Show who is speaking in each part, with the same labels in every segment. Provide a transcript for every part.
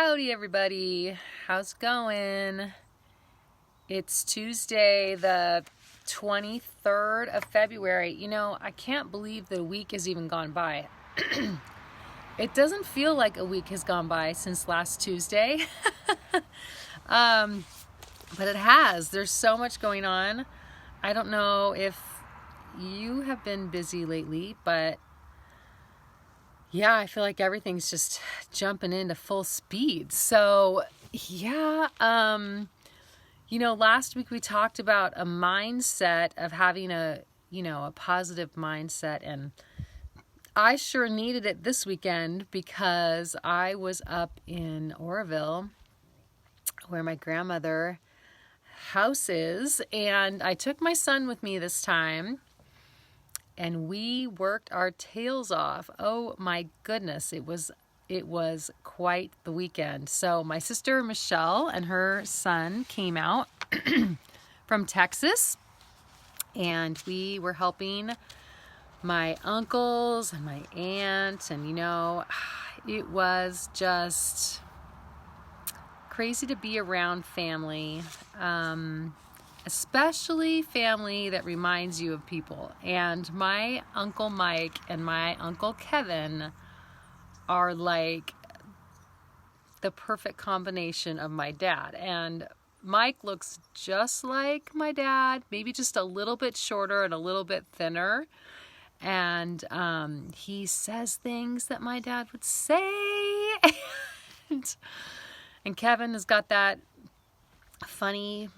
Speaker 1: Howdy everybody, how's it going? It's Tuesday the 23rd of February. You know, I can't believe the week has even gone by. It doesn't feel like a week has gone by since last Tuesday. But it has. There's so much going on. I don't know if you have been busy lately, but yeah, I feel like everything's just jumping into full speed. So, yeah, last week we talked about a mindset of having a positive mindset, and I sure needed it this weekend because I was up in Oroville where my grandmother house is, and I took my son with me this time. And we worked our tails off. Oh my goodness, it was quite the weekend. So my sister Michelle and her son came out from Texas, and we were helping my uncles and my aunt, and it was just crazy to be around family. Especially family that reminds you of people. And my Uncle Mike and my Uncle Kevin are like the perfect combination of my dad. And Mike looks just like my dad, maybe just a little bit shorter and a little bit thinner. And he says things that my dad would say. and Kevin has got that funny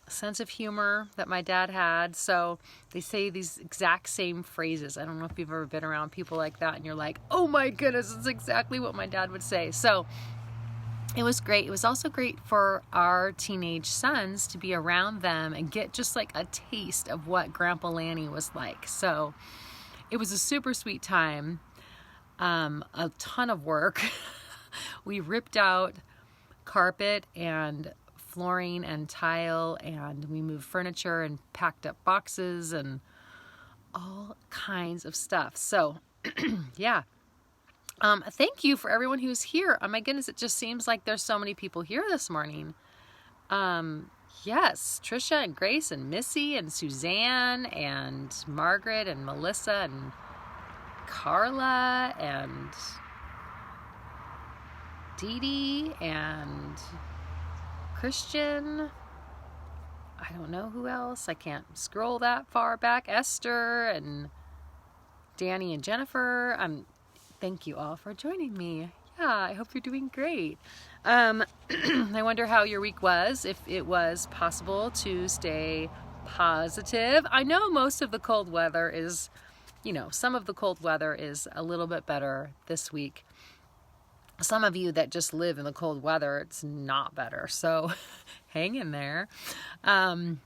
Speaker 1: sense of humor that my dad had. So they say these exact same phrases. I don't know if you've ever been around people like that and you're like, oh my goodness, it's exactly what my dad would say. So it was great. It was also great for our teenage sons to be around them and get just like a taste of what Grandpa Lanny was like. So it was a super sweet time. A ton of work. We ripped out carpet and flooring and tile, and we moved furniture and packed up boxes and all kinds of stuff. So yeah, thank you for everyone who's here. Oh my goodness, it just seems like there's so many people here this morning. Yes, Trisha and Grace and Missy and Suzanne and Margaret and Melissa and Carla and Dee Dee and Christian. I don't know who else. I can't scroll that far back. Esther and Danny and Jennifer. Thank you all for joining me. Yeah, I hope you're doing great. I wonder how your week was, if it was possible to stay positive. I know most of the cold weather is, some of the cold weather is a little bit better this week. Some of you that just live in the cold weather, it's not better. So hang in there. So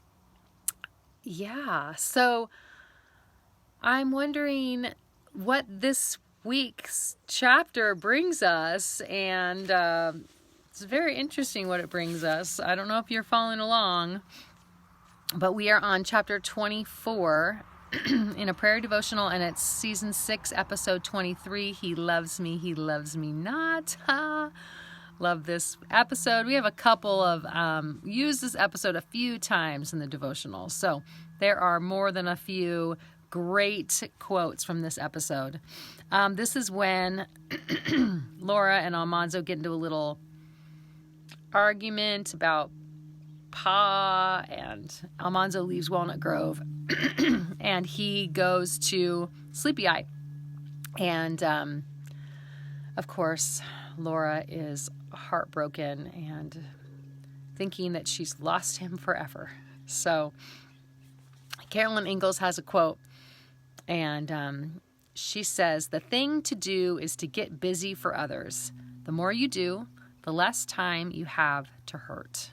Speaker 1: I'm wondering what this week's chapter brings us. And it's very interesting what it brings us. I don't know if you're following along, but we are on chapter 24 in a prayer devotional, and it's season 6, episode 23. He loves me not. Love this episode. We have a couple of used this episode a few times in the devotional, so there are more than a few great quotes from this episode. This is when Laura and Almanzo get into a little argument about Pa, and Almanzo leaves Walnut Grove and he goes to Sleepy Eye, and of course Laura is heartbroken and thinking that she's lost him forever. So Carolyn Ingalls has a quote, and she says, "The thing to do is to get busy for others. The more you do, the less time you have to hurt."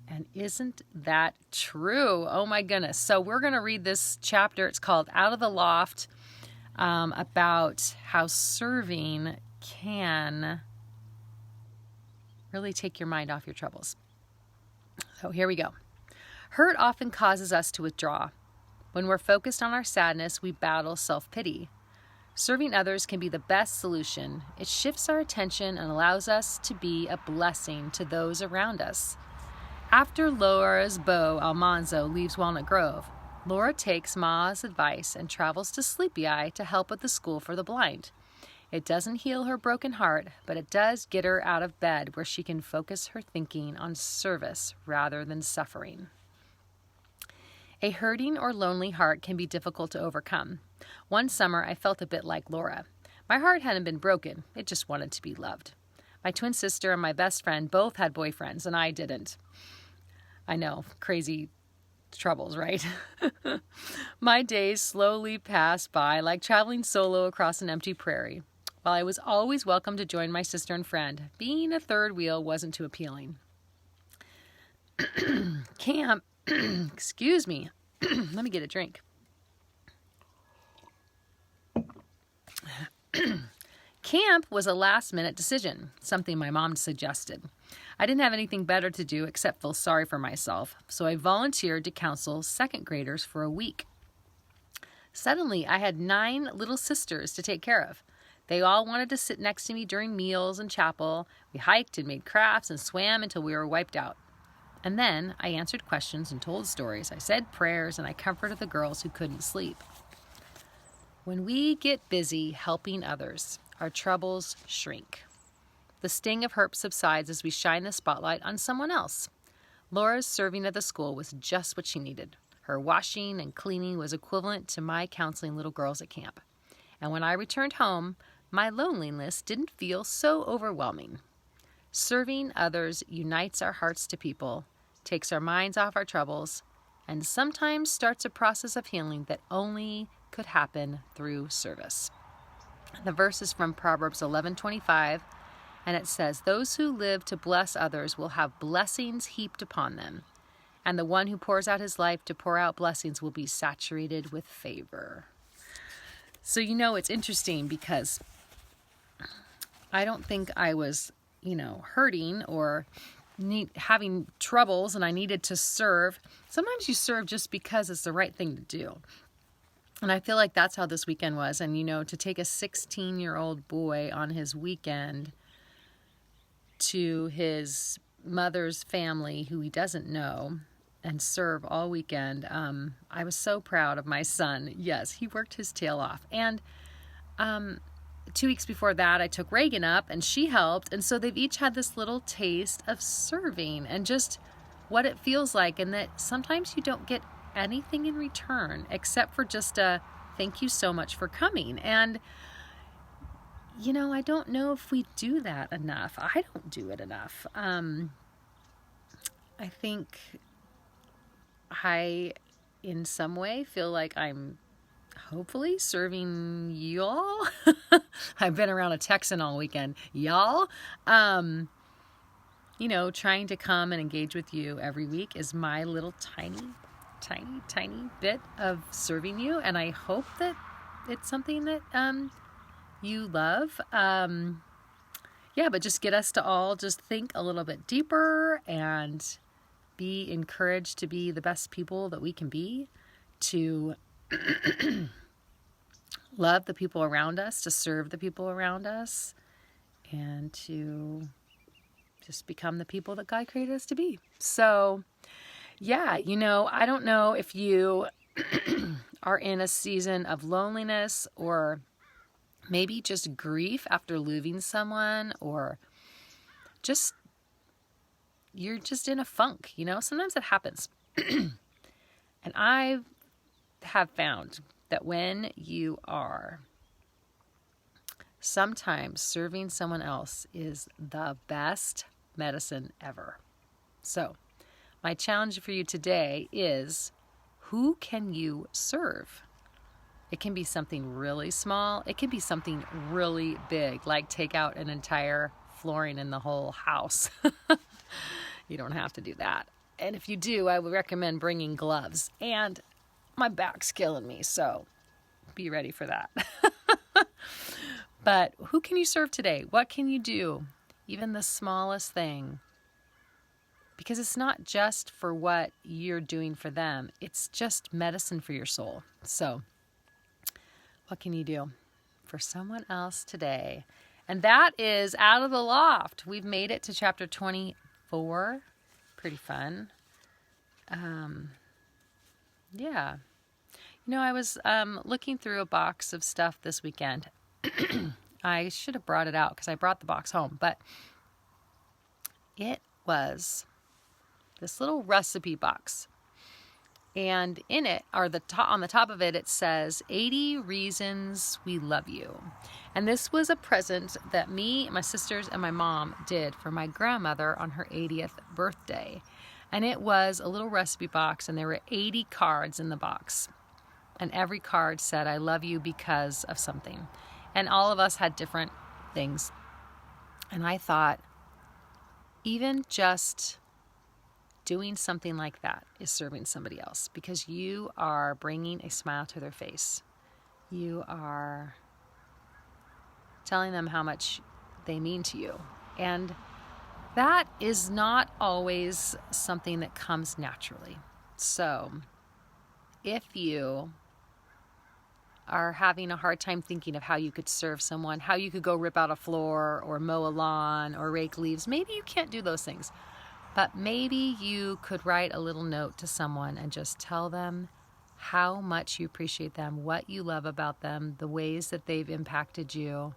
Speaker 1: And isn't that true? Oh my goodness. So we're going to read this chapter. It's called Out of the Loft, about how serving can really take your mind off your troubles. So here we go. Hurt often causes us to withdraw. When we're focused on our sadness, we battle self-pity. Serving others can be the best solution. It shifts our attention and allows us to be a blessing to those around us. After Laura's beau, Almanzo, leaves Walnut Grove, Laura takes Ma's advice and travels to Sleepy Eye to help at the school for the blind. It doesn't heal her broken heart, but it does get her out of bed where she can focus her thinking on service rather than suffering. A hurting or lonely heart can be difficult to overcome. One summer, I felt a bit like Laura. My heart hadn't been broken. It just wanted to be loved. My twin sister and my best friend both had boyfriends, and I didn't. I know, crazy troubles, right? My days slowly passed by like traveling solo across an empty prairie. While I was always welcome to join my sister and friend, being a third wheel wasn't too appealing. Camp, excuse me, let me get a drink. Camp was a last-minute decision, something my mom suggested. I didn't have anything better to do except feel sorry for myself, so I volunteered to counsel second graders for a week. Suddenly, I had 9 little sisters to take care of. They all wanted to sit next to me during meals and chapel. We hiked and made crafts and swam until we were wiped out. And then I answered questions and told stories. I said prayers and I comforted the girls who couldn't sleep. When we get busy helping others, our troubles shrink. The sting of hurt subsides as we shine the spotlight on someone else. Laura's serving at the school was just what she needed. Her washing and cleaning was equivalent to my counseling little girls at camp. And when I returned home, my loneliness didn't feel so overwhelming. Serving others unites our hearts to people, takes our minds off our troubles, and sometimes starts a process of healing that only could happen through service. The verse is from Proverbs 11:25, and it says, "Those who live to bless others will have blessings heaped upon them, and the one who pours out his life to pour out blessings will be saturated with favor." So it's interesting because I don't think I was, hurting or having troubles and I needed to serve. Sometimes you serve just because it's the right thing to do. And I feel like that's how this weekend was. And, to take a 16-year-old boy on his weekend to his mother's family who he doesn't know and serve all weekend, I was so proud of my son. Yes, he worked his tail off. And 2 weeks before that, I took Reagan up and she helped. And so they've each had this little taste of serving and just what it feels like. And that sometimes you don't get anything in return except for just a thank you so much for coming. And I don't know if we do that enough. I don't do it enough. I think I in some way feel like I'm hopefully serving y'all. I've been around a Texan all weekend, y'all. Trying to come and engage with you every week is my little tiny bit of serving you, and I hope that it's something that you love. But just get us to all just think a little bit deeper and be encouraged to be the best people that we can be, to love the people around us, to serve the people around us, and to just become the people that God created us to be. So I don't know if you are in a season of loneliness or maybe just grief after losing someone, or you're just in a funk, sometimes it happens. And I have found that when you are, sometimes serving someone else is the best medicine ever. So my challenge for you today is, who can you serve? It can be something really small. It can be something really big, like take out an entire flooring in the whole house. You don't have to do that. And if you do, I would recommend bringing gloves. And my back's killing me, so be ready for that. But who can you serve today? What can you do? Even the smallest thing. Because it's not just for what you're doing for them. It's just medicine for your soul. So what can you do for someone else today. And that is Out of the Loft. We've made it to chapter 24. Pretty fun. Yeah. I was looking through a box of stuff this weekend. I should have brought it out because I brought the box home, but it was this little recipe box. And in it, on the top of it, it says 80 Reasons We Love You. And this was a present that me, my sisters, and my mom did for my grandmother on her 80th birthday. And it was a little recipe box, and there were 80 cards in the box. And every card said, I love you because of something. And all of us had different things. And I thought, even just doing something like that is serving somebody else, because you are bringing a smile to their face. You are telling them how much they mean to you. And that is not always something that comes naturally. So if you are having a hard time thinking of how you could serve someone, how you could go rip out a floor or mow a lawn or rake leaves, maybe you can't do those things. But maybe you could write a little note to someone and just tell them how much you appreciate them, what you love about them, the ways that they've impacted you.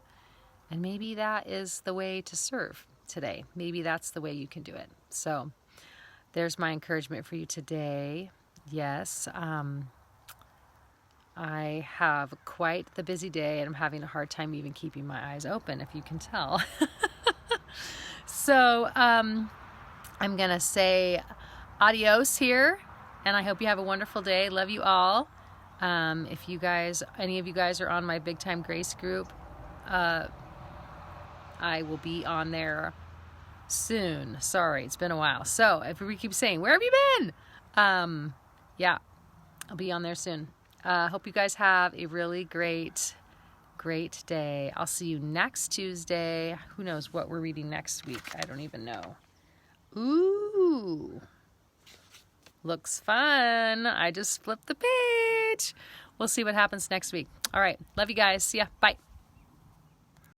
Speaker 1: And maybe that is the way to serve today. Maybe that's the way you can do it. So there's my encouragement for you today. Yes, I have quite the busy day, and I'm having a hard time even keeping my eyes open, if you can tell. So, I'm going to say adios here, and I hope you have a wonderful day. Love you all. If any of you guys are on my Big Time Grace group, I will be on there soon. Sorry, it's been a while. So if we keep saying, where have you been? Yeah, I'll be on there soon. Hope you guys have a really great day. I'll see you next Tuesday. Who knows what we're reading next week? I don't even know. Ooh, looks fun. I just flipped the page. We'll see what happens next week. All right. Love you guys. See ya. Bye.